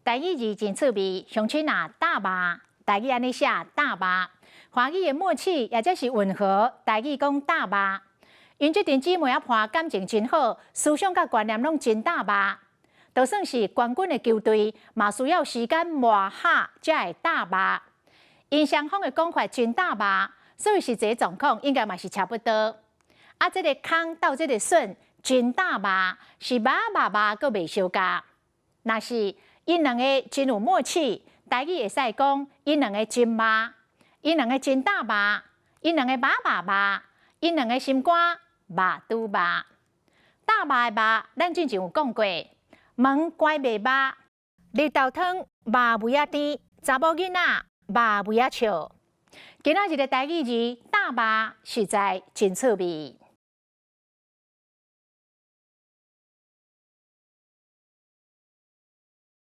台语字真趣味，乡亲啊大麻，台语安尼写大麻，华语的默契也则是吻合，台语讲大麻。因这阵姊妹伴感情真好，思想甲观念拢真大麻。就算是冠军的球队，嘛需要时间磨合才会大麻。因双方的讲法真大麻，所以实际状况应该嘛是差不多。啊，这个空到这个笋真大麻，是麻阁袂相加。若是因两个真有默契，台语会使讲因两个真麻，因两个真大麻，因两个麻，因两个心肝麻拄麻。大麻的麻，咱之前有讲过，门乖袂麻，日头汤麻味仔甜，查某囡仔麻味仔笑。今仔日的台语字大麻实在真趣味。